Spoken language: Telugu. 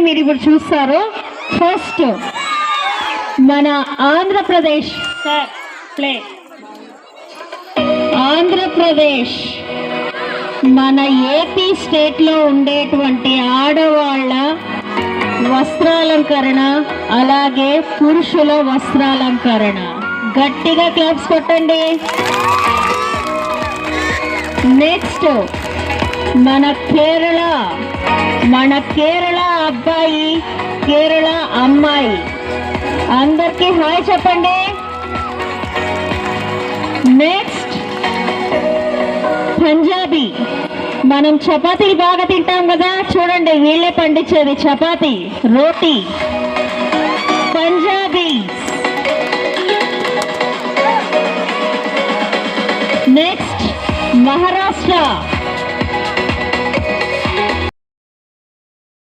మీరు ఇప్పుడు చూస్తారు ఫస్ట్ మన ఆంధ్రప్రదేశ్ సార్ ప్లే ఆంధ్రప్రదేశ్ మన ఏపీ స్టేట్లో ఉండేటువంటి ఆడవాళ్ళ వస్త్రాలంకరణ అలాగే పురుషుల వస్త్రాలంకరణ గట్టిగా క్లాప్స్ కొట్టండి. నెక్స్ట్ మన కేరళ అబ్బాయి కేరళ అమ్మాయి అందరికీ హాయ్ చెప్పండి. నెక్స్ట్ పంజాబీ మనం చపాతీలు బాగా తింటాం కదా, చూడండి వీళ్ళే పండించేది చపాతీ రోటీ పంజాబీ. నెక్స్ట్ మహారాష్ట్ర